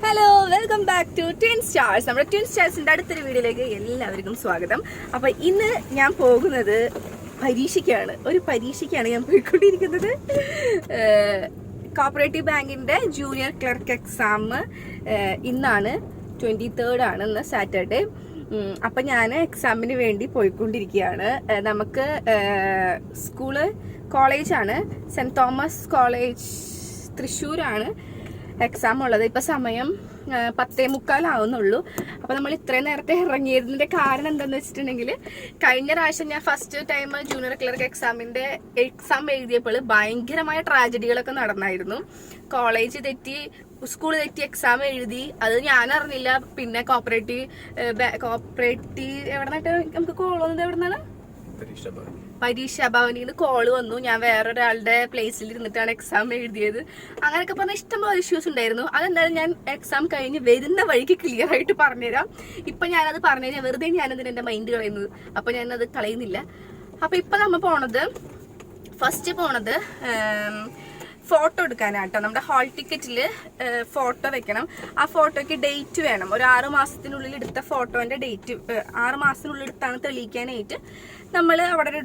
Hello, welcome back to twin stars. നമ്മുടെ twin സ്റ്റാർസിന്റെ അടുത്തൊരു വീഡിയോയിലേക്ക് എല്ലാവർക്കും സ്വാഗതം. അപ്പൊ ഇന്ന് ഞാൻ പോകുന്നത് ഒരു പരീക്ഷയ്ക്കാണ് ഞാൻ പോയിക്കൊണ്ടിരിക്കുന്നത്. കോപ്പറേറ്റീവ് ബാങ്കിന്റെ ജൂനിയർ ക്ലർക്ക് എക്സാം ഇന്നാണ് 23rd ആണ്, ഇന്ന് സാറ്റർഡേ. അപ്പൊ ഞാൻ എക്സാമിന് വേണ്ടി പോയിക്കൊണ്ടിരിക്കുകയാണ്. നമുക്ക് കോളേജാണ്, സെന്റ് തോമസ് കോളേജ് തൃശ്ശൂരാണ് എക്സാം ഉള്ളത്. ഇപ്പൊ സമയം 10:45 ആവുന്നുള്ളൂ. അപ്പൊ നമ്മൾ ഇത്രയും നേരത്തെ ഇറങ്ങിയതിന്റെ കാരണം എന്താന്ന് വെച്ചിട്ടുണ്ടെങ്കിൽ, കഴിഞ്ഞ പ്രാവശ്യം ഞാൻ first time junior clerk exam എഴുതിയപ്പോൾ ഭയങ്കരമായ ട്രാജഡികളൊക്കെ നടന്നായിരുന്നു. കോളേജ് തെറ്റി, സ്കൂൾ തെറ്റി എക്സാം എഴുതി. അത് ഞാൻ അറിഞ്ഞില്ല. പിന്നെ കോപ്പറേറ്റീവ് എവിടെ നിന്നിട്ട് നമുക്ക് കോൾ വന്നത്, എവിടെ നിന്നാണ്? പരീക്ഷാ ഭവനിൽ നിന്ന് കോള് വന്നു. ഞാൻ വേറൊരാളുടെ പ്ലേസിൽ ഇരുന്നിട്ടാണ് എക്സാം എഴുതിയത്. അങ്ങനെയൊക്കെ പറഞ്ഞ ഇഷ്ടംപോലെ ഇഷ്യൂസ് ഉണ്ടായിരുന്നു. അതെന്തായാലും ഞാൻ എക്സാം കഴിഞ്ഞ് വരുന്ന വഴിക്ക് ക്ലിയർ ആയിട്ട് പറഞ്ഞുതരാം. ഇപ്പൊ ഞാനത് പറഞ്ഞുതരാം, വെറുതെ ഞാനതിന് എന്റെ മൈൻഡ് കളയുന്നത്. അപ്പൊ ഞാനത് കളയുന്നില്ല. അപ്പൊ ഇപ്പൊ ഫസ്റ്റ് പോണത് ഫോട്ടോ എടുക്കാനാട്ടോ. നമ്മുടെ ഹാൾ ടിക്കറ്റിൽ ഫോട്ടോ വെക്കണം. ആ ഫോട്ടോയ്ക്ക് ഡേറ്റ് വേണം. ഒരു 6 മാസത്തിനുള്ളിൽ എടുത്ത ഫോട്ടോന്റെ ഡേറ്റ്, 6 മാസത്തിനുള്ളിൽ എടുത്താണ് തെളിയിക്കാനായിട്ട് നമ്മൾ അവിടെ ഒരു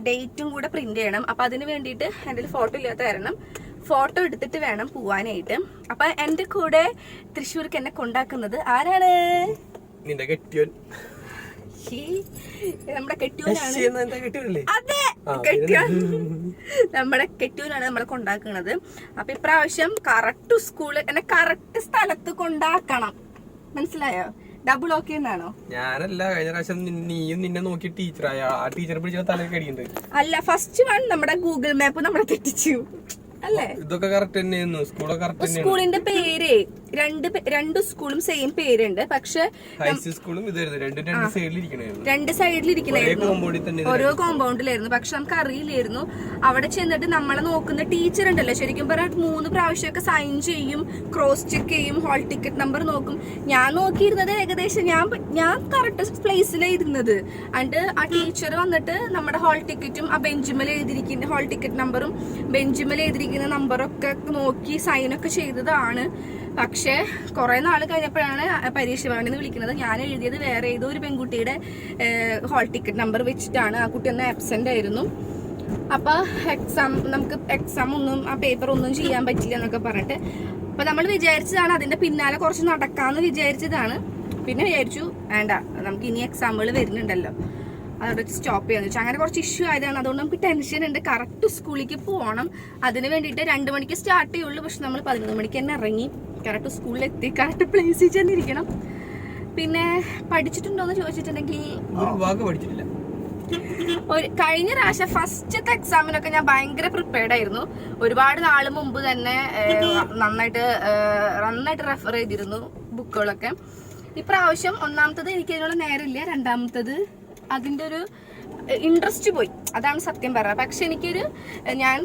ഡേറ്റും കൂടെ പ്രിന്റ് ചെയ്യണം. അപ്പൊ അതിന് വേണ്ടിയിട്ട് എൻ്റെ ഫോട്ടോ ഇല്ലാത്ത കാരണം ഫോട്ടോ എടുത്തിട്ട് വേണം പോവാനായിട്ട്. അപ്പൊ എന്റെ കൂടെ തൃശ്ശൂർക്ക് എന്നെ കൊണ്ടാക്കുന്നത് ആരാണ്? നമ്മുടെ കെട്ടിയോനാണ്. അതെ, നമ്മുടെ കെട്ടിയോനാണ് നമ്മളെ കൊണ്ടാക്കുന്നത്. അപ്പൊ ഇപ്രാവശ്യം കറക്റ്റ് എന്നെ കറക്റ്റ് സ്ഥലത്ത് കൊണ്ടാക്കണം. മനസ്സിലായോ? ഡബിൾ ഓക്കെ എന്നാണോ? ഞാനല്ല, കഴിഞ്ഞ പ്രാവശ്യം നീയും നിന്നെ നോക്കി ടീച്ചറായ ആ ടീച്ചറെ പിടിച്ച തലക്ക് അടിയുണ്ട്. അല്ല, ഫസ്റ്റ് വൺ നമ്മുടെ ഗൂഗിൾ മാപ്പ് നമ്മളെ തെറ്റിച്ചു അല്ലേ? ഇതൊക്കെ കറക്റ്റ് തന്നെയായിരുന്നു. സ്കൂളിന്റെ പേര് രണ്ട് സ്കൂളും സെയിം പേരുണ്ട്. പക്ഷെ രണ്ട് സൈഡിലിരിക്കണായിരുന്നു, ഓരോ കോമ്പൗണ്ടിലായിരുന്നു. പക്ഷെ നമുക്ക് അറിയില്ലായിരുന്നു. അവിടെ ചെന്നിട്ട് നമ്മളെ നോക്കുന്ന ടീച്ചർ ഉണ്ടല്ലോ, ശരിക്കും പറഞ്ഞാൽ 3 പ്രാവശ്യമൊക്കെ സൈൻ ചെയ്യും, ക്രോസ് ചെക്ക് ചെയ്യും, ഹാൾ ടിക്കറ്റ് നമ്പർ നോക്കും. ഞാൻ നോക്കിയിരുന്നത് ഏകദേശം ഞാൻ കറക്റ്റ് പ്ലേസിലാണ് ഇരുന്നത്. അണ്ട് ആ ടീച്ചർ വന്നിട്ട് നമ്മുടെ ഹാൾ ടിക്കറ്റും ആ ബെഞ്ചുമേൽ എഴുതിയിരിക്കുന്ന ഹാൾ ടിക്കറ്റ് നമ്പറും ബെഞ്ചുമേൽ എഴുതിയിരിക്കുന്ന നമ്പറൊക്കെ നോക്കി സൈനൊക്കെ ചെയ്തതാണ്. പക്ഷെ കുറെ നാൾ കഴിഞ്ഞപ്പോഴാണ് പരീക്ഷ ഭവനിൽ വിളിക്കുന്നത്. ഞാൻ എഴുതിയത് വേറെ ഏതോ ഒരു പെൺകുട്ടിയുടെ ഹാൾ ടിക്കറ്റ് നമ്പർ വെച്ചിട്ടാണ്. ആ കുട്ടി ഒന്ന് ആബ്സെന്റ് ആയിരുന്നു. അപ്പൊ നമുക്ക് എക്സാം ഒന്നും, ആ പേപ്പർ ഒന്നും ചെയ്യാൻ പറ്റില്ല എന്നൊക്കെ പറഞ്ഞിട്ട്, അപ്പൊ നമ്മൾ വിചാരിച്ചതാണ് അതിന്റെ പിന്നാലെ കുറച്ച് നടക്കാന്ന് വിചാരിച്ചതാണ്. പിന്നെ വിചാരിച്ചു വേണ്ട, നമുക്ക് ഇനി എക്സാമുകൾ വരുന്നുണ്ടല്ലോ, അതോടെ സ്റ്റോപ്പ് ചെയ്യാന്ന് വെച്ചാൽ. അങ്ങനെ കുറച്ച് ഇഷ്യൂ ആയതാണ്. അതുകൊണ്ട് നമുക്ക് ടെൻഷൻ ഉണ്ട്. കറക്റ്റ് സ്കൂളിലേക്ക് പോകണം. അതിന് വേണ്ടിയിട്ട് 2 മണിക്ക് സ്റ്റാർട്ട് ചെയ്യുള്ളൂ. പക്ഷെ നമ്മൾ 11 മണിക്ക് തന്നെ ഇറങ്ങി കറക്റ്റ് സ്കൂളിലെത്തി കറക്റ്റ് പ്ലേസിൽ തന്നെ ഇരിക്കണം. പിന്നെ പഠിച്ചിട്ടുണ്ടോന്ന് ചോദിച്ചിട്ടുണ്ടെങ്കിൽ കഴിഞ്ഞ പ്രാവശ്യം ഫസ്റ്റത്തെ എക്സാമിനൊക്കെ ഞാൻ ഭയങ്കര പ്രിപ്പയർഡ് ആയിരുന്നു. ഒരുപാട് നാൾ മുമ്പ് തന്നെ നന്നായിട്ട് റെഫർ ചെയ്തിരുന്നു ബുക്കുകളൊക്കെ. ഇപ്രാവശ്യം ഒന്നാമത്തത് എനിക്ക് അതിനുള്ള നേരമില്ല, രണ്ടാമത്തത് അതിന്റെ ഒരു ഇൻട്രസ്റ്റ് പോയി. അതാണ് സത്യം പറഞ്ഞത്. പക്ഷെ ഞാൻ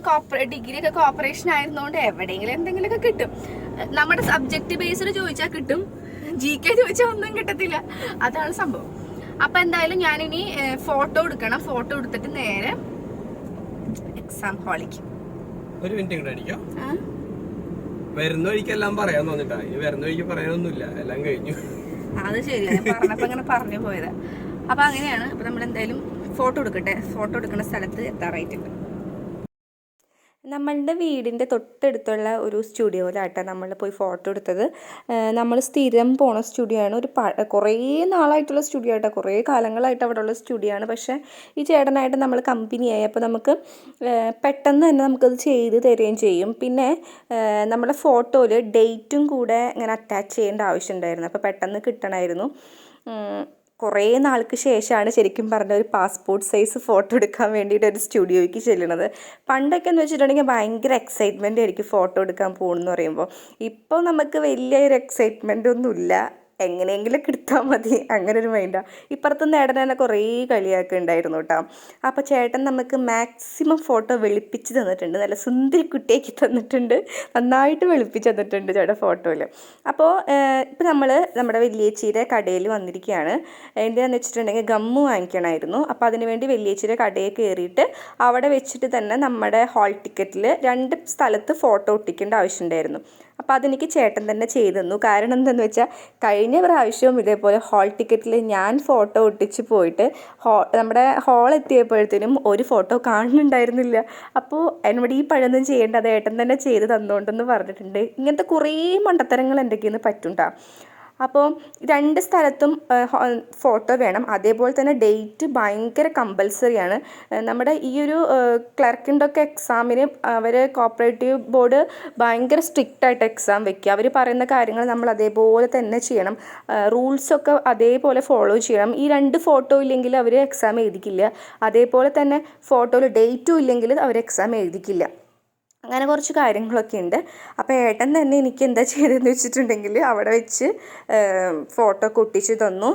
ഡിഗ്രി ഒക്കെ കോപ്പറേഷൻ ആയിരുന്നോണ്ട് എവിടെയെങ്കിലും എന്തെങ്കിലുമൊക്കെ കിട്ടും. നമ്മുടെ സബ്ജക്ട് ബേസ്ഡ് ചോദിച്ചാൽ കിട്ടും, GK ചോദിച്ചാൽ ഒന്നും കിട്ടത്തില്ല. അതാണ് സംഭവം. അപ്പൊ എന്തായാലും ഞാനിനി ഫോട്ടോ എടുക്കണം. ഫോട്ടോ എടുത്തിട്ട് നേരെ എക്സാം ഹാളിലേക്ക്. ഒരു മിനിറ്റ് അടിക്കാം. വരുന്ന വഴിക്കെല്ലാം പറയാൻ തോന്നിട്ടാ. വരുന്ന വഴിക്ക് പറയാനൊന്നുമില്ല, എല്ലാം കഴിഞ്ഞു. അത് ശരിയാണ്, പറഞ്ഞപ്പോ അങ്ങനെ പറഞ്ഞു പോയതാ. അപ്പൊ അങ്ങനെയാണ്. അപ്പൊ നമ്മൾ എന്തായാലും ഫോട്ടോ എടുക്കുന്ന സ്ഥലത്ത് എത്താറായിട്ടുണ്ട്. നമ്മളുടെ വീടിൻ്റെ തൊട്ടടുത്തുള്ള ഒരു സ്റ്റുഡിയോയിലാട്ടോ നമ്മൾ പോയി ഫോട്ടോ എടുത്തത്. നമ്മൾ സ്ഥിരം പോണ സ്റ്റുഡിയോ ആണ്. കുറേ നാളായിട്ടുള്ള സ്റ്റുഡിയോ ആട്ടോ, കുറേ കാലങ്ങളായിട്ട് അവിടെ ഉള്ള സ്റ്റുഡിയോ ആണ്. പക്ഷേ ഈ ചേട്ടനായിട്ട് നമ്മൾ കമ്പനിയായി. അപ്പോൾ നമുക്ക് പെട്ടെന്ന് തന്നെ നമുക്കത് ചെയ്ത് തരുകയും ചെയ്യും. പിന്നെ നമ്മുടെ ഫോട്ടോയിൽ ഡേറ്റും കൂടെ ഇങ്ങനെ അറ്റാച്ച് ചെയ്യേണ്ട ആവശ്യമുണ്ടായിരുന്നു. അപ്പോൾ പെട്ടെന്ന് കിട്ടണമായിരുന്നു. കുറേ നാൾക്ക് ശേഷമാണ് ശരിക്കും പറഞ്ഞ ഒരു പാസ്പോർട്ട് സൈസ് ഫോട്ടോ എടുക്കാൻ വേണ്ടിയിട്ട് ഒരു സ്റ്റുഡിയോയ്ക്ക് ചെല്ലുന്നത്. പണ്ടൊക്കെ എന്ന് വെച്ചിട്ടുണ്ടെങ്കിൽ ഭയങ്കര എക്സൈറ്റ്മെൻ്റ് ആയിരിക്കും ഫോട്ടോ എടുക്കാൻ പോകുമെന്ന് പറയുമ്പോൾ. ഇപ്പോൾ നമുക്ക് വലിയൊരു എക്സൈറ്റ്മെൻ്റ് ഒന്നുമില്ല, എങ്ങനെയെങ്കിലൊക്കെ എടുത്താൽ മതി, അങ്ങനെ ഒരു മൈൻഡാണ്. ഇപ്പുറത്ത് നേടൻ തന്നെ കുറേ കളിയൊക്കെ ഉണ്ടായിരുന്നു കേട്ടോ. അപ്പോൾ ചേട്ടൻ നമുക്ക് മാക്സിമം ഫോട്ടോ വെളുപ്പിച്ച് തന്നിട്ടുണ്ട്, നല്ല സുന്ദരി കുട്ടിയാക്കി തന്നിട്ടുണ്ട്, നന്നായിട്ട് വെളുപ്പിച്ച് തന്നിട്ടുണ്ട് ചേട്ടൻ ഫോട്ടോയിൽ. അപ്പോൾ ഇപ്പോൾ നമ്മൾ നമ്മുടെ വലിയേച്ചിയുടെ കടയിൽ വന്നിരിക്കുകയാണ്. എന്താണെന്ന് വെച്ചിട്ടുണ്ടെങ്കിൽ ഗമ്മ് വാങ്ങിക്കണമായിരുന്നു. അപ്പോൾ അതിനുവേണ്ടി വലിയേച്ചിയുടെ കടയിൽ കയറിയിട്ട് അവിടെ വെച്ചിട്ട് തന്നെ നമ്മുടെ ഹാൾ ടിക്കറ്റിൽ 2 സ്ഥലത്ത് ഫോട്ടോ ഒട്ടിക്കേണ്ട ആവശ്യമുണ്ടായിരുന്നു. അപ്പോൾ അതെനിക്ക് ചേട്ടൻ തന്നെ ചെയ്തു തന്നു. കാരണം എന്താണെന്ന് വെച്ചാൽ കഴിഞ്ഞ പ്രാവശ്യവും ഇതേപോലെ ഹോൾ ടിക്കറ്റിൽ ഞാൻ ഫോട്ടോ ഒട്ടിച്ച് പോയിട്ട് നമ്മുടെ ഹോൾ എത്തിയപ്പോഴത്തേനും ഒരു ഫോട്ടോ കാണുന്നുണ്ടായിരുന്നില്ല. അപ്പോൾ എന്നോട് ഈ പഴയൊന്നും ചെയ്യേണ്ട, അത് ഏട്ടൻ തന്നെ ചെയ്ത് തന്നുകൊണ്ടെന്ന് പറഞ്ഞിട്ടുണ്ട്. ഇങ്ങനത്തെ കുറേ മണ്ടത്തരങ്ങൾ എൻ്റെ കയ്യിൽ നിന്ന് പറ്റുണ്ടാ. അപ്പോൾ 2 സ്ഥലത്തും ഫോട്ടോ വേണം. അതേപോലെ തന്നെ ഡേറ്റ് ഭയങ്കര കമ്പൽസറിയാണ്. നമ്മുടെ ഈ ഒരു ക്ലർക്കിൻ്റെ ഒക്കെ എക്സാമിന് അവർ കോപ്പറേറ്റീവ് ബോർഡ് ഭയങ്കര സ്ട്രിക്റ്റ് ആയിട്ട് എക്സാം വെക്കുക. അവർ പറയുന്ന കാര്യങ്ങൾ നമ്മൾ അതേപോലെ തന്നെ ചെയ്യണം. റൂൾസൊക്കെ അതേപോലെ ഫോളോ ചെയ്യണം. ഈ 2 ഫോട്ടോ ഇല്ലെങ്കിൽ അവർ എക്സാം എഴുതിക്കില്ല. അതേപോലെ തന്നെ ഫോട്ടോയിൽ ഡേറ്റും ഇല്ലെങ്കിൽ അവർ എക്സാം എഴുതിക്കില്ല. അങ്ങനെ കുറച്ച് കാര്യങ്ങളൊക്കെ ഉണ്ട്. അപ്പോൾ ഏട്ടൻ തന്നെ എനിക്ക് എന്താ ചെയ്തതെന്ന് വെച്ചിട്ടുണ്ടെങ്കിൽ അവിടെ വെച്ച് ഫോട്ടോ ഒക്കെ ഒട്ടിച്ച് തന്നു.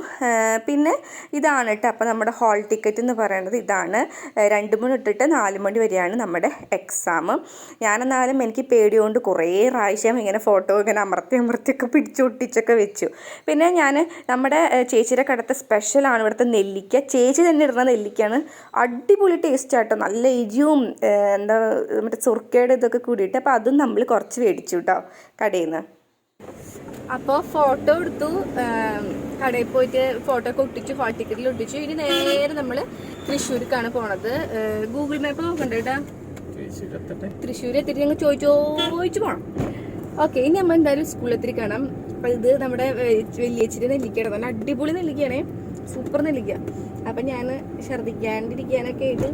പിന്നെ ഇതാണ് കേട്ടോ. അപ്പോൾ നമ്മുടെ ഹോൾ ടിക്കറ്റ് എന്ന് പറയുന്നത് ഇതാണ്. 2 മണി തൊട്ടിട്ട് 4 മണി വരെയാണ് നമ്മുടെ എക്സാം. ഞാനെന്നാലും എനിക്ക് പേടിയോണ്ട് കുറേ പ്രാവശ്യം ഇങ്ങനെ ഫോട്ടോ ഇങ്ങനെ അമർത്തിയൊക്കെ പിടിച്ചൊട്ടിച്ചൊക്കെ വെച്ചു. പിന്നെ ഞാൻ നമ്മുടെ ചേച്ചിയുടെ കടത്തെ സ്പെഷ്യലാണ് ഇവിടുത്തെ നെല്ലിക്ക. ചേച്ചി തന്നെ ഇടുന്ന നെല്ലിക്കയാണ്. അടിപൊളി ടേസ്റ്റ് ആട്ടോ. നല്ല എരിവും എന്താ മറ്റേ സുർക്കയുടെ ഇതൊക്കെ കൂടിയിട്ട്. അപ്പോൾ അതും നമ്മൾ കുറച്ച് മേടിച്ചു കേട്ടോ കടയിൽ നിന്ന്. അപ്പോൾ ഫോട്ടോ എടുത്തു, കടയിൽ പോയിട്ട് ഫോട്ടോ ഒക്കെ ഒട്ടിച്ചു, ഹോൾ ടിക്കറ്റിൽ ഒട്ടിച്ചു. ഇനി നേരെ നമ്മൾ തൃശ്ശൂർക്കാണ് പോണത്. ഗൂഗിൾ മാപ്പ് നോക്കണ്ട കേട്ടോ. തൃശ്ശൂർ എത്തിയിട്ട് ഞങ്ങൾ ചോദിച്ചു പോകണം. ഓക്കെ, ഇനി നമ്മൾ എന്തായാലും സ്കൂളിലെത്തിരി കാണാം. അപ്പം ഇത് നമ്മുടെ വലിയച്ചിരി നെല്ലിക്കയാണ്. നല്ല അടിപൊളി നെല്ലിക്കയാണേ, സൂപ്പർ നെല്ലിക്ക. അപ്പം ഞാൻ ഛർദ്ദിക്കാണ്ടിരിക്കാനൊക്കെ ആയിട്ട്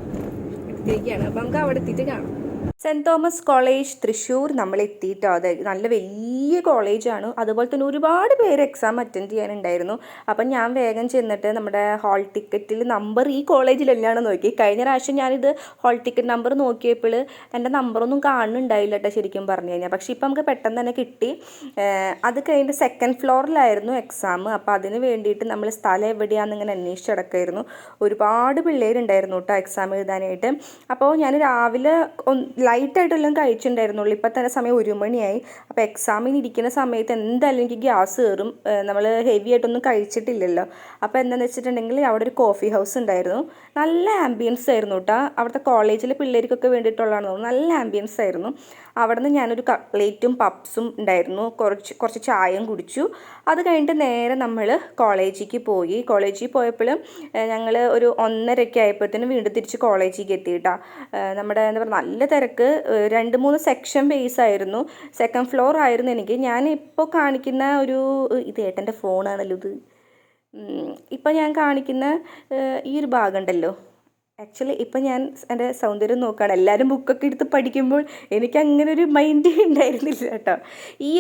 എടുത്തിരിക്കുകയാണ്. അപ്പം നമുക്ക് അവിടെ എത്തിയിട്ട് കാണാം. സെൻറ്റ് തോമസ് കോളേജ് തൃശ്ശൂർ നമ്മൾ എത്തിയിട്ടോ. അത് നല്ല വലിയ കോളേജാണ്. അതുപോലെ തന്നെ ഒരുപാട് പേര് എക്സാം അറ്റൻഡ് ചെയ്യാനുണ്ടായിരുന്നു. അപ്പം ഞാൻ വേഗം ചെന്നിട്ട് നമ്മുടെ ഹോൾ ടിക്കറ്റിൽ നമ്പർ ഈ കോളേജിലെല്ലാം നോക്കി. കഴിഞ്ഞ പ്രാവശ്യം ഞാനിത് ഹോൾ ടിക്കറ്റ് നമ്പർ നോക്കിയപ്പോൾ എൻ്റെ നമ്പറൊന്നും കാണുന്നുണ്ടായില്ല കേട്ടോ ശരിക്കും പറഞ്ഞു കഴിഞ്ഞാൽ. പക്ഷേ ഇപ്പം നമുക്ക് പെട്ടെന്ന് തന്നെ കിട്ടി. അത് കഴിഞ്ഞിട്ട് 2nd ഫ്ലോറിലായിരുന്നു എക്സാം. അപ്പോൾ അതിന് വേണ്ടിയിട്ട് നമ്മൾ സ്ഥലം എവിടെയാണെന്ന് ഇങ്ങനെ അന്വേഷിച്ചടക്കായിരുന്നു. ഒരുപാട് പിള്ളേരുണ്ടായിരുന്നു കേട്ടോ എക്സാം എഴുതാനായിട്ട്. അപ്പോൾ ഞാൻ രാവിലെ ലൈറ്റായിട്ടെല്ലാം കഴിച്ചിട്ടുണ്ടായിരുന്നുള്ളൂ. ഇപ്പം തന്നെ സമയം 1 മണിയായി. അപ്പോൾ എക്സാമിന് ഇരിക്കുന്ന സമയത്ത് എന്തായാലും എനിക്ക് ഗ്യാസ് കയറും. നമ്മൾ ഹെവി ആയിട്ടൊന്നും കഴിച്ചിട്ടില്ലല്ലോ. അപ്പോൾ എന്താണെന്ന് വെച്ചിട്ടുണ്ടെങ്കിൽ അവിടെ ഒരു കോഫി ഹൗസ് ഉണ്ടായിരുന്നു. നല്ല ആംബിയൻസ് ആയിരുന്നു കേട്ടോ. അവിടുത്തെ കോളേജിലെ പിള്ളേർക്കൊക്കെ വേണ്ടിയിട്ടുള്ളതാണെന്ന് തോന്നുന്നു. നല്ല ആംബിയൻസ് ആയിരുന്നു. അവിടെ നിന്ന് ഞാനൊരു കട്ട്ലേറ്റും പപ്സും ഉണ്ടായിരുന്നു. കുറച്ച് ചായയും കുടിച്ചു. അത് കഴിഞ്ഞിട്ട് നേരെ നമ്മൾ കോളേജിലേക്ക് പോയി. കോളേജിൽ പോയപ്പോൾ ഞങ്ങൾ ഒരു 1:30 ആയപ്പോഴത്തേനും വീണ്ടും തിരിച്ച് കോളേജിലേക്ക് എത്തിയിട്ടാ. നമ്മുടെ എന്താ പറയുക നല്ല തിരക്ക്. 2-3 സെക്ഷൻ ബേസ് ആയിരുന്നു. 2nd ഫ്ലോർ ആയിരുന്നു എനിക്ക്. ഞാൻ ഇപ്പോൾ കാണിക്കുന്ന ഒരു ഇത് ഏട്ടൻ്റെ ഫോണാണല്ലോ ഇത്. ഇപ്പം ഞാൻ കാണിക്കുന്ന ഈ ഒരു ഭാഗം ഉണ്ടല്ലോ. ആക്ച്വലി ഇപ്പം ഞാൻ എൻ്റെ സൗന്ദര്യം നോക്കുകയാണ്. എല്ലാവരും ബുക്കൊക്കെ എടുത്ത് പഠിക്കുമ്പോൾ എനിക്ക് അങ്ങനെ ഒരു മൈൻഡ് ഉണ്ടായിരുന്നില്ല കേട്ടോ. ഈ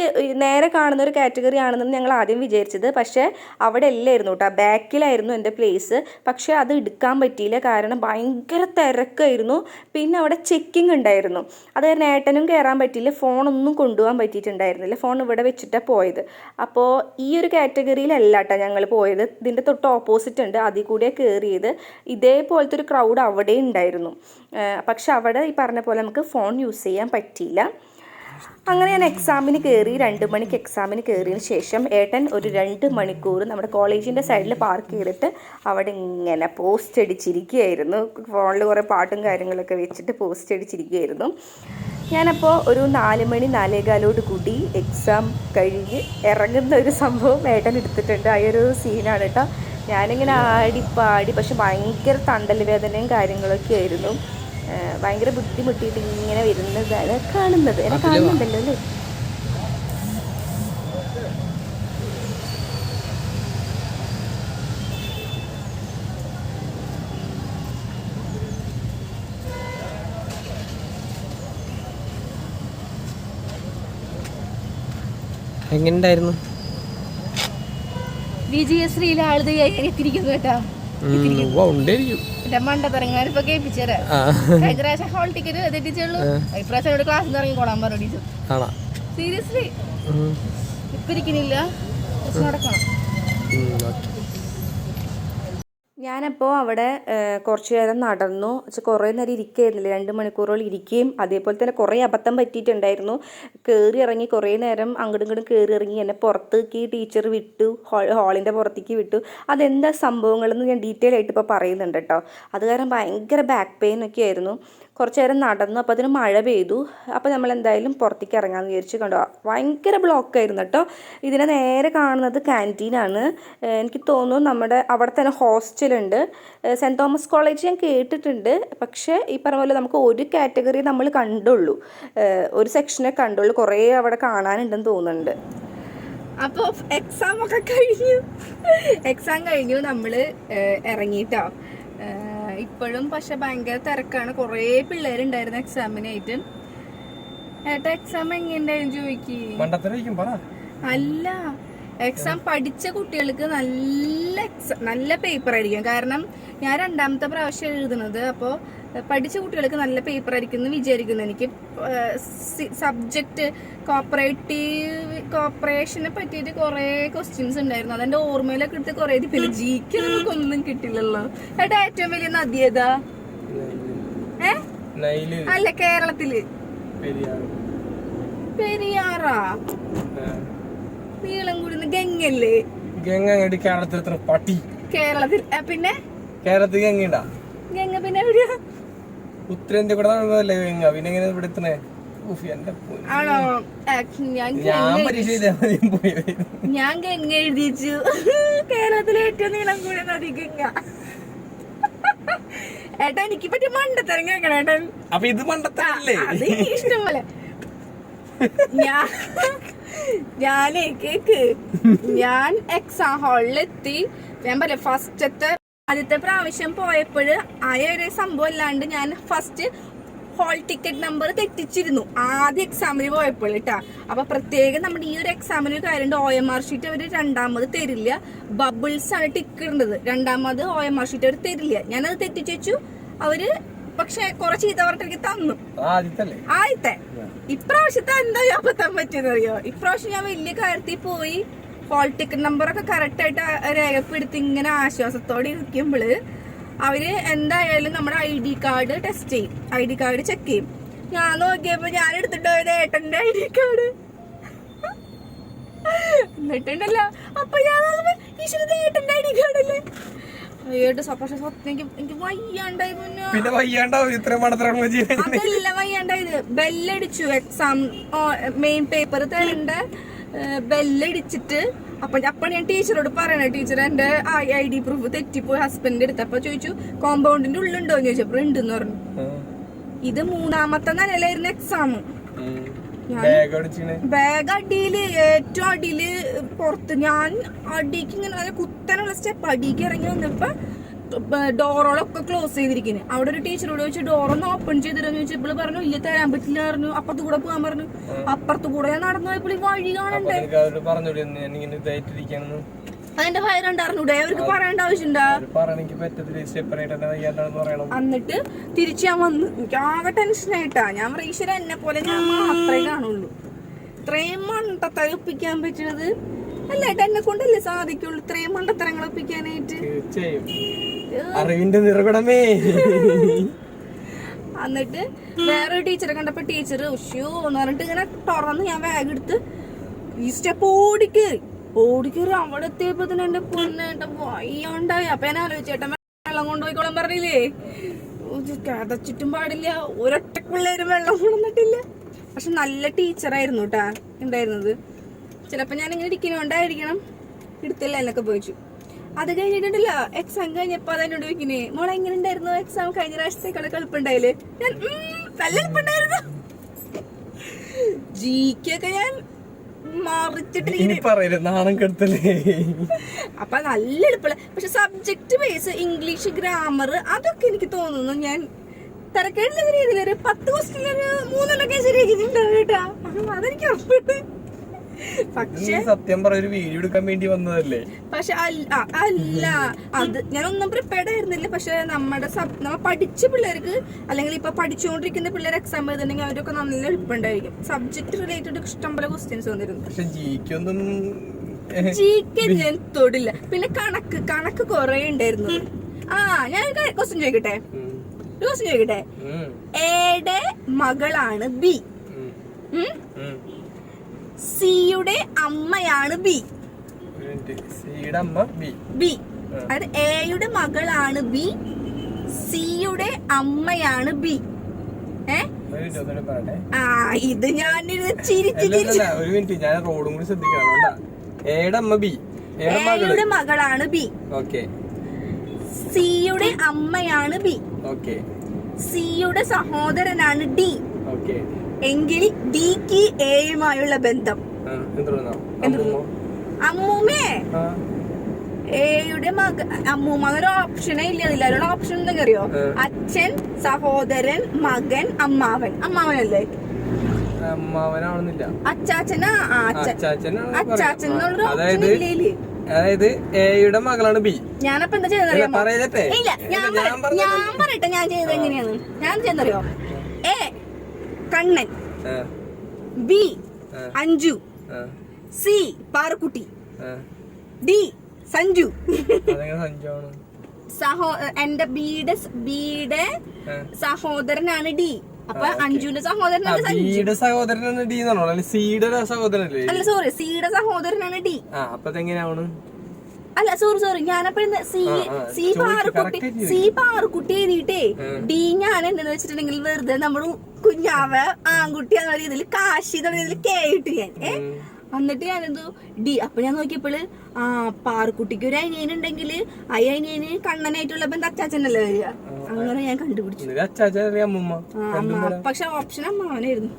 നേരെ കാണുന്ന ഒരു കാറ്റഗറി ആണെന്നാണ് ഞങ്ങൾ ആദ്യം വിചാരിച്ചത്. പക്ഷേ അവിടെ അല്ലായിരുന്നു കേട്ടോ, ബാക്കിലായിരുന്നു എൻ്റെ പ്ലേസ്. പക്ഷേ അത് എടുക്കാൻ പറ്റിയില്ല, കാരണം ഭയങ്കര തിരക്കായിരുന്നു. പിന്നെ അവിടെ ചെക്കിങ് ഉണ്ടായിരുന്നു. അത് കാരണം ഏട്ടനും കയറാൻ പറ്റിയില്ല. ഫോണൊന്നും കൊണ്ടുപോകാൻ പറ്റിയിട്ടുണ്ടായിരുന്നില്ല. ഫോൺ ഇവിടെ വെച്ചിട്ടാണ് പോയത്. അപ്പോൾ ഈ ഒരു കാറ്റഗറിയിലല്ല കേട്ടോ ഞങ്ങൾ പോയത്. ഇതിൻ്റെ തൊട്ട് ഓപ്പോസിറ്റ് ഉണ്ട്, അതിൽ കൂടിയാണ് കയറിയത്. ഇതേപോലത്തെ ഒരു ക്രൗഡ് അവിടെ ഉണ്ടായിരുന്നു. പക്ഷെ അവിടെ ഈ പറഞ്ഞ പോലെ നമുക്ക് ഫോൺ യൂസ് ചെയ്യാൻ പറ്റിയില്ല. അങ്ങനെ ഞാൻ എക്സാമിന് കയറി. 2 മണിക്ക് എക്സാമിന് കയറിയതിന് ശേഷം ഏട്ടൻ ഒരു 2 മണിക്കൂർ നമ്മുടെ കോളേജിൻ്റെ സൈഡിൽ പാർക്ക് ചെയ്തിട്ട് അവിടെ ഇങ്ങനെ പോസ്റ്റ് അടിച്ചിരിക്കുകയായിരുന്നു. ഫോണിൽ കുറേ പാട്ടും കാര്യങ്ങളൊക്കെ വെച്ചിട്ട് പോസ്റ്റ് അടിച്ചിരിക്കുകയായിരുന്നു. ഞാനപ്പോൾ ഒരു 4 മണി 4:15 കൂടി എക്സാം കഴിഞ്ഞ് ഇറങ്ങുന്ന ഒരു സംഭവം ഏട്ടൻ എടുത്തിട്ടുണ്ട്. ആ ഒരു സീനാണ് കേട്ടോ. ഞാനിങ്ങനെ ആടിപ്പാടി, പക്ഷെ ഭയങ്കര തണ്ടൽ വേദനയും കാര്യങ്ങളൊക്കെ ആയിരുന്നു. ഭയങ്കര ബുദ്ധിമുട്ടിയിട്ട് ഇങ്ങനെ വരുന്നതാണ് കാണുന്നത്. എന്നെ കാണുന്നുണ്ടല്ലോ അല്ലേ? എങ്ങനെയുണ്ടായിരുന്നു? വിജയശ്രീയിലെ ആളുകൾ എത്തിയിരിക്കുന്നു കേട്ടോ. മണ്ടത്തിറങ്ങാനിപ്പോ കേൾപ്പിച്ചേരാ. കഴിഞ്ഞ പ്രാവശ്യം ഹോൾ ടിക്കറ്റ് തെറ്റിച്ചുള്ളൂ. ഇപ്രാവശ്യം ക്ലാസ് ഇറങ്ങിക്കോളാൻ പറഞ്ഞു ടീച്ചർ. സീരിയസ്ലി ഇപ്പൊ ഇരിക്കുന്നില്ല, നടക്കണം. ഞാനപ്പോൾ അവിടെ കുറച്ച് നേരം നടന്നു. കുറേ നേരം ഇരിക്കുകയായിരുന്നില്ല, 2 മണിക്കൂറോളം ഇരിക്കുകയും അതേപോലെ തന്നെ കുറേ അബദ്ധം പറ്റിയിട്ടുണ്ടായിരുന്നു. കയറി ഇറങ്ങി കുറേ നേരം അങ്ങോട്ടും ഇങ്ങോട്ടും കയറി ഇറങ്ങി. എന്നെ പുറത്തേക്ക് ടീച്ചർ വിട്ടു, ഹാളിൻ്റെ പുറത്തേക്ക് വിട്ടു. അതെന്താ സംഭവങ്ങളെന്ന് ഞാൻ ഡീറ്റെയിൽ ആയിട്ട് ഇപ്പോൾ പറയുന്നുണ്ട് കേട്ടോ. അത് കാരണം ഭയങ്കര ബാക്ക് പെയിൻ ഒക്കെ ആയിരുന്നു. കുറച്ച് നേരം നടന്നു. അപ്പോൾ അതിന് മഴ പെയ്തു. അപ്പോൾ നമ്മൾ എന്തായാലും പുറത്തേക്ക് ഇറങ്ങാമെന്ന് വിചാരിച്ചു. കണ്ടോ, ഭയങ്കര ബ്ലോക്കായിരുന്നു കേട്ടോ. ഇതിനെ നേരെ കാണുന്നത് ക്യാൻറ്റീനാണ്. എനിക്ക് തോന്നുന്നു നമ്മുടെ അവിടെ തന്നെ ഹോസ്റ്റലുണ്ട്. സെൻറ്റ് തോമസ് കോളേജ് ഞാൻ കേട്ടിട്ടുണ്ട്, പക്ഷേ ഈ പറഞ്ഞ പോലെ നമുക്ക് ഒരു കാറ്റഗറി നമ്മൾ കണ്ടുള്ളൂ, ഒരു സെക്ഷനെ കണ്ടുള്ളൂ. കുറേ അവിടെ കാണാനുണ്ടെന്ന് തോന്നുന്നുണ്ട്. അപ്പോൾ എക്സാം കഴിഞ്ഞു നമ്മൾ ഇറങ്ങിയിട്ടോ. ഇപ്പോഴും പക്ഷെ ഭയങ്കര തിരക്കാണ്. കുറേ പിള്ളേരുണ്ടായിരുന്നു എക്സാമിനായിട്ട്. ഏട്ടാ എക്സാം എങ്ങനെയുണ്ടായിരുന്നു ചോദിക്കും. അല്ല, എക്സാം പഠിച്ച കുട്ടികൾക്ക് നല്ല പേപ്പർ ആയിരിക്കും. കാരണം ഞാൻ 2ാമത്തെ പ്രാവശ്യം എഴുതുന്നത്. അപ്പോൾ പഠിച്ച കുട്ടികൾക്ക് നല്ല പേപ്പർ ആയിരിക്കും എന്ന് വിചാരിക്കുന്നു. എനിക്ക് സബ്ജക്റ്റ് കോപ്പറേഷനെ പറ്റിയിട്ട് കുറേ ക്വസ്റ്റ്യൻസ് ഉണ്ടായിരുന്നു. അതെന്റെ ഓർമ്മയിലൊക്കെ എടുത്ത് കുറേ പിന്നെ ജിക്ക് നമുക്കൊന്നും കിട്ടില്ലല്ലോ. ഏട്ടാ ഏറ്റവും വലിയ നദി ഏതാ? അല്ല, കേരളത്തില് പെരിയാറാ? നീളം കൂടുന്ന ഗംഗല്ലേ? കേരളത്തിൽ പിന്നെ ഗംഗ പിന്നെ എവിടെയാ? ഉത്തരേന്ത്യ കൂടെ ഗംഗ. പിന്നെ എങ്ങനെ ഇവിടെ എത്തണേ? ആണോ? ഞാൻ ഗംഗ എഴുതിച്ചു. കേരളത്തിലെ ഏറ്റവും നീളം കൂടിയ നദി ഗംഗ. ഏട്ടാ എനിക്ക് പറ്റിയ മണ്ടത്തരം കേൾക്കണം ഏട്ടൻ. അപ്പൊ ഇത് മണ്ടത്തരല്ലേ? അത് ഇഷ്ടം പോലെ. ഞാനേ കേക്ക്, ഞാൻ എക്സാം ഹാളിലെത്തി. ഞാൻ പറയാം, ആദ്യത്തെ പ്രാവശ്യം പോയപ്പോഴ് ആയ ഒരു സംഭവം അല്ലാണ്ട് ഞാൻ ഫസ്റ്റ് ഹോൾ ടിക്കറ്റ് നമ്പർ തെറ്റിച്ചിരുന്നു ആദ്യ എക്സാമിന് പോയപ്പോൾ കേട്ടാ. അപ്പൊ പ്രത്യേകം നമ്മുടെ ഈ ഒരു എക്സാമിന് കാര്യമുണ്ട്, OMR ഷീറ്റ് അവര് 2ാമത് തരില്ല. ബബിൾസ് ആണ് ടിക്ക് ഇടുന്നത്. 2ാമത് OMR ഷീറ്റ് അവർ തരില്ല. ഞാനത് തെറ്റിച്ചു വെച്ചു. അവര് പക്ഷെ കുറച്ച് ചീത്ത പറഞ്ഞിട്ട് തന്നു ആദ്യത്തെ. ഇപ്രാവശ്യത്തെ എന്താ അബദ്ധം പറ്റിയെന്ന് അറിയോ? ഇപ്രാവശ്യം ഞാൻ വലിയ കാര്യത്തിൽ പോയി ഹോൾ ടിക്കറ്റ് നമ്പറൊക്കെ കറക്റ്റ് ആയിട്ട് രേഖപ്പെടുത്തി ഇങ്ങനെ ആശ്വാസത്തോടെ ഇരിക്കുമ്പോള് അവര് എന്തായാലും നമ്മുടെ ID കാർഡ് ടെസ്റ്റ് ചെയ്യും, ID കാർഡ് ചെക്ക് ചെയ്യും. ഞാൻ നോക്കിയപ്പോ ഞാൻ എടുത്തിട്ട് പോയത് ഏട്ടന്റെ ID കാർഡ്. എന്നിട്ടുണ്ടല്ലോ അപ്പൊ ഞാൻ ഏട്ടന്റെ ID കാർഡ് അല്ലേ? എനിക്ക് വയ്യാണ്ടായി. അതല്ല വയ്യാണ്ടായത്, ബെല്ലടിച്ചു. എക്സാം മെയിൻ പേപ്പർ തരണ്ട ബെല്ലടിച്ചിട്ട് അപ്പൊ ഞാൻ ടീച്ചറോട് പറയണ, ടീച്ചർ എന്റെ ID പ്രൂഫ് തെറ്റിപ്പോയി ഹസ്ബൻഡിന്റെ അടുത്ത്. അപ്പൊ ചോദിച്ചു കോമ്പൗണ്ടിന്റെ ഉള്ളുണ്ടോ എന്ന് ചോദിച്ചപ്പോ ഉണ്ടെന്ന് പറഞ്ഞു. ഇത് 3ാമത്തെ നിലയിലായിരുന്നു എക്സാം. ബാഗ് അടിയില്, ഏറ്റവും അടിയില് പുറത്ത്. ഞാൻ അടിക്ക് ഇങ്ങനെ കുത്തനുള്ള സ്റ്റെപ്പ് അടിക്ക് ഇറങ്ങി വന്നപ്പോ ഡോറുകളൊക്കെ ക്ലോസ് ചെയ്തിരിക്കുന്നു. അവിടെ ഒരു ടീച്ചറോട് ചോദിച്ചു ഡോറൊന്ന് ഓപ്പൺ ചെയ്തിരുന്നു ചോദിച്ചപ്പോൾ പറഞ്ഞു ഇല്ല തരാൻ പറ്റില്ല പറഞ്ഞു. അപ്പുറത്ത് കൂടെ പോകാൻ പറഞ്ഞു. അപ്പുറത്ത് കൂടെ ഞാൻ നടന്നു പോയപ്പോൾ വഴി കാണണ്ടേ? അതിന്റെ വയറുണ്ടായിരുന്നൂടെ? അവർക്ക് പറയേണ്ട ആവശ്യമുണ്ടാ? എന്നിട്ട് തിരിച്ചു ഞാൻ വന്നു. എനിക്ക് ആകെ ടെൻഷനായിട്ടാ. ഞാൻ ഈശ്വര എന്നെ പോലെ ഞാൻ മാത്രമേ കാണുള്ളൂ. ഇത്രയും മണ്ടത്തരം ഒപ്പിക്കാൻ പറ്റുന്നത് അല്ല ഏട്ടാ, എന്നെ കൊണ്ടല്ലേ സാധിക്കുള്ളൂ ഇത്രയും മണ്ടത്തരങ്ങൾ ഒപ്പിക്കാനായിട്ട്. എന്നിട്ട് വേറൊരു ടീച്ചറെ കണ്ടപ്പോ ടീച്ചർ ഉഷ്യോ എന്ന് പറഞ്ഞിട്ട് ഇങ്ങനെ തുറന്ന് ഞാൻ ബാഗ് എടുത്ത് ഈ സ്റ്റെപ്പ് ഓടിക്കേറി അവിടെ എത്തിയപ്പോ തന്നെ എന്റെ പൊന്നേട്ട വയ്യാണ്ടായി. അപ്പൊ ഞാൻ ആലോചിച്ചേട്ടൻ വെള്ളം കൊണ്ടുപോയിക്കോളാൻ പറഞ്ഞില്ലേ? കഥച്ചിട്ടും പാടില്ല, ഒരൊറ്റ പിള്ളേരും വെള്ളം കൊണ്ടുവന്നിട്ടില്ല. പക്ഷെ നല്ല ടീച്ചറായിരുന്നു കേട്ടാ ഉണ്ടായിരുന്നത്. ചിലപ്പോ ഞാൻ ഇങ്ങനെ ഇരിക്കുന്നോണ്ടായിരിക്കണം എടുത്തില്ല എന്നൊക്കെ പോയിച്ചു. അത് കഴിഞ്ഞിട്ടുണ്ടല്ലോ എക്സാം കഴിഞ്ഞപ്പോ അതെന്നോട് ചോദിക്കുന്നേ മോളെ എങ്ങനെ ഉണ്ടായിരുന്നു എക്സാം? കഴിഞ്ഞ പ്രാവശ്യത്തേക്കാളെ എളുപ്പമുണ്ടായില്ലേ? ഞാൻ നല്ല എളുപ്പമുണ്ടായിരുന്നു. ജിക്കൊക്കെ ഞാൻ അപ്പൊ നല്ല എളുപ്പമുള്ള. പക്ഷെ സബ്ജക്ട് ബേസ് ഇംഗ്ലീഷ് ഗ്രാമർ അതൊക്കെ എനിക്ക് തോന്നുന്നു ഞാൻ തിരക്കേണ്ട രീതിയിൽ ഒരു 10 ക്വസ്റ്റ്യൻ 3 ശരിയാക്കിയിട്ടുണ്ടാവും കേട്ടാ. അതെനിക്ക് ഉറപ്പുണ്ട്. പക്ഷെ സത്യം പറഞ്ഞ ഒരു വീഡിയോ എടുക്കാൻ വേണ്ടി വന്നതല്ലേ? പക്ഷെ അല്ല അത് ഞാനൊന്നും പ്രിപ്പയർഡ് ആയിരുന്നില്ല. പക്ഷെ നമ്മ പഠിച്ച പിള്ളേർക്ക് അല്ലെങ്കിൽ ഇപ്പൊ പഠിച്ചുകൊണ്ടിരിക്കുന്ന പിള്ളേർ എക്സാം എഴുതുന്നുണ്ടെങ്കിൽ അവരൊക്കെ നല്ല എളുപ്പമുണ്ടായിരിക്കും. സബ്ജക്ട് റിലേറ്റഡ് ഇഷ്ടംപോലെ ക്വസ്റ്റ്യൻസ് വന്നിരുന്നു. പക്ഷെ ജിക്ക് ഞാൻ തൊടില്ല. പിന്നെ കണക്ക് കൊറേ ഉണ്ടായിരുന്നു. ഞാൻ ക്വസ്റ്റ്യൻ ചോദിക്കട്ടെ? എയുടെ മകളാണ് ബി, സിയുടെ അമ്മയാണ് ബി. ബി അതായത് എയുടെ മകളാണ് ബി, സിയുടെ അമ്മയാണ് ബി. ആ ഇത് ഞാനിത് ചിരിച്ചു ചിരിച്ചു. ഒരു മിനിറ്റ്, ഞാൻ റോഡും കൂടി ശ്രദ്ധിക്കണം. എയുടെ അമ്മ ബി, എയുടെ മകളാണ് ബി. ഓക്കെ. സിയുടെ അമ്മയാണ് ബി. ഓക്കെ. സിയുടെ സഹോദരനാണ് ഡി. ഓക്കെ. എങ്കിൽ ഡിക്ക് എയുമായുള്ള ബന്ധം അമ്മൂമ്മേ. എയുടെ അമ്മൂമ്മ ഒരു ഓപ്ഷനേ ഇല്ല. അതിലൊരു ഓപ്ഷൻ എന്തൊക്കെ അറിയോ? അച്ഛൻ, സഹോദരൻ, മകൻ, അമ്മാവൻ. അമ്മാവനല്ലേ? അമ്മാവനാണെന്നില്ല, അച്ചാച്ചനാ. അച്ചാച്ചൻ എന്നുള്ളൊരു ഓപ്ഷൻ അതായത് ഇല്ലേ? അതായത് എയുടെ മകളാണ് ബി. ഞാനപ്പോ എന്താ ചെയ്തറിയാമോ? പറയട്ടെ, ഇല്ല ഞാൻ പറയട്ടെ ഞാൻ ചെയ്തത് എങ്ങനെയാണ്. ഞാൻ ചെയ്തറിയോ? A Kannan, B Anju, C Parakkutty, D Sanju. എന്റെ ബിയുടെ സഹോദരനാണ് ഡി. അപ്പൊ അഞ്ജുവിന്റെ സഹോദരനാണ് സിയുടെ സഹോദരനാണ് ഡി എന്നാണോ? സിയുടെ സഹോദരനല്ലേ? അല്ല സോറി, സിയുടെ സഹോദരനാണ് ഡി. അപ്പൊ എങ്ങനെയാണ്? അല്ല സോറി ഞാനപ്പോ സി പാറുക്കുട്ടി എഴുതിയിട്ടേ ഡി ഞാൻ എന്താന്ന് വെച്ചിട്ടുണ്ടെങ്കിൽ വെറുതെ നമ്മുടെ കുഞ്ഞാവ് ആൺകുട്ടി എന്ന രീതിയിൽ കാശി എന്ന രീതിയിൽ കെ ഇട്ട് ഞാൻ എന്നിട്ട് ഞാനെന്തോ ഡി. അപ്പൊ ഞാൻ നോക്കിയപ്പോള് പാറുക്കുട്ടിക്ക് ഒരു അനിയനുണ്ടെങ്കിൽ അനിയന് കണ്ണനായിട്ടുള്ള ബന്ധം അച്ചാച്ചനല്ലേ വരിക. അങ്ങനെ ഞാൻ കണ്ടുപിടിച്ചു. പക്ഷെ ഓപ്ഷൻ അമ്മാവനായിരുന്നു.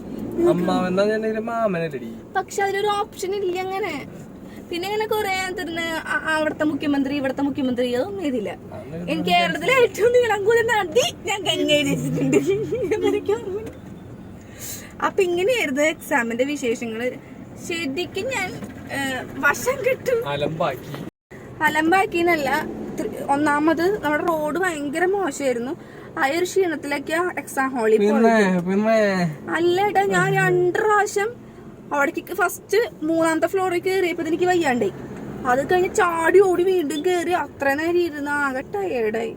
പക്ഷെ അതിലൊരു ഓപ്ഷൻ ഇല്ല അങ്ങനെ. പിന്നെ ഇങ്ങനെ കൊറേ തരുന്ന അവിടുത്തെ മുഖ്യമന്ത്രി ഇവിടുത്തെ മുഖ്യമന്ത്രി അതൊന്നും എഴുതില്ല. എനിക്ക് കേരളത്തിലെ ഏറ്റവും നീളം കൂടി നടി ഞാൻ ഗംഗ എഴുതിയിട്ടുണ്ട്. അപ്പൊ ഇങ്ങനെയായിരുന്നു എക്സാമിന്റെ വിശേഷങ്ങള്. ശരിക്കും ഞാൻ വശം കിട്ടും അലമ്പാക്കിന്നല്ല. ഒന്നാമത് നമ്മുടെ റോഡ് ഭയങ്കര മോശമായിരുന്നു. ആ ഒരു ക്ഷീണത്തിലൊക്കെ എക്സാം ഹാളിൽ അല്ലേട്ടാ. ഞാൻ 2 പ്രാവശ്യം അവിടേക്ക് ഫസ്റ്റ് 3ാമത്തെ ഫ്ലോറിൽ കയറിയപ്പോ എനിക്ക് വയ്യാണ്ടായി. അത് കഴിഞ്ഞ് ചാടി ഓടി വീണ്ടും കയറി അത്ര നേരം ഇരുന്ന് ആകെ ടയേർഡായി.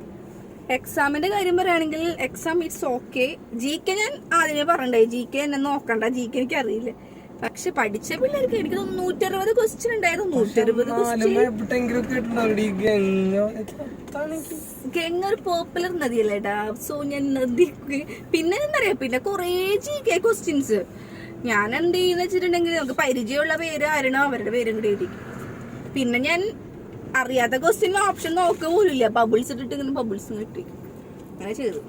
എക്സാമിന്റെ കാര്യം പറയുകയാണെങ്കിൽ എക്സാം ഇറ്റ്സ് ഓക്കെ. ജിക്ക് ഞാൻ ആദ്യമേ പറഞ്ഞിട്ടുണ്ടായി ജിക്ക് എന്നെ നോക്കണ്ട, ജിക്ക് എനിക്ക് അറിയില്ല. പക്ഷെ പഠിച്ച പിള്ളേർക്ക് എനിക്ക് 160 ക്വസ്റ്റ്യൻ ഉണ്ടായിരുന്നു. 160 ഗംഗ ഒരു പോപ്പുലർ നദിയല്ലേട്ടാ. സോ ഞാൻ നദി പിന്നെ എന്തറിയാം, പിന്നെ കൊറേ ജികെ ക്വസ്റ്റ്യൻസ്. ഞാൻ എന്ത് ചെയ്യുന്ന വെച്ചിട്ടുണ്ടെങ്കിൽ നമുക്ക് പരിചയമുള്ള പേര് ആരണോ അവരുടെ പേരും കൂടി എഴുതി. പിന്നെ ഞാൻ അറിയാത്ത ക്വസ്റ്റ്യൻ ഓപ്ഷൻ നോക്കുക പോലില്ല. ബബിൾസ് ഇട്ടിട്ട് ഇങ്ങനെ ബബിൾസ് കിട്ടി അങ്ങനെ ചെയ്തു.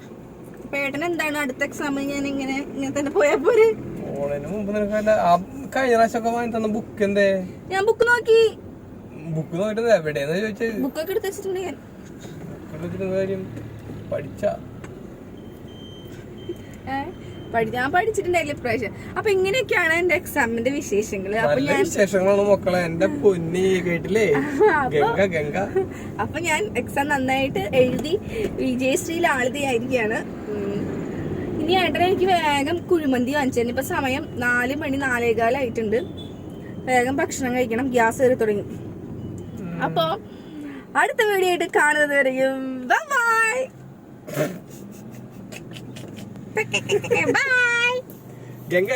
അപ്പൊ ഏട്ടൻ എന്താണ് അടുത്ത എക്സാം ഞാൻ ഇങ്ങനെ തന്നെ പോയാ പോരെ? കഴിഞ്ഞ പ്രാവശ്യമൊക്കെ വാങ്ങി തന്ന ബുക്ക് എന്തേ? ഞാൻ ബുക്ക് നോക്കി. ബുക്ക് നോക്കിട്ട് എവിടെയെന്ന് ചോദിച്ചത്. ബുക്കൊക്കെ എടുത്ത് വെച്ചിട്ടുണ്ട് ഞാൻ. ഞാൻ പഠിച്ചിട്ടുണ്ടായില്ല ഇപ്രാവശ്യം. അപ്പൊ ഇങ്ങനെയൊക്കെയാണ് എന്റെ എക്സാമിന്റെ വിശേഷങ്ങള്. അപ്പൊ മക്കളെ എന്റെ പൊന്നി കേട്ടില്ലേ ഗംഗ. അപ്പൊ ഞാൻ എക്സാം നന്നായിട്ട് എഴുതി വിജയശ്രീയിൽ ആളിതയായിരിക്കാണ്. ഇനി ഏട്ടനെ എനിക്ക് വേഗം കുഴിമന്തി വാങ്ങിച്ചു. ഇപ്പൊ സമയം 4 മണി 4:15 ആയിട്ടുണ്ട്. വേഗം ഭക്ഷണം കഴിക്കണം, ഗ്യാസ് കയറി തുടങ്ങി. അപ്പൊ അടുത്ത വീഡിയോ ആയിട്ട് കാണുന്നത് വരെയും ബൈ. ഗംഗ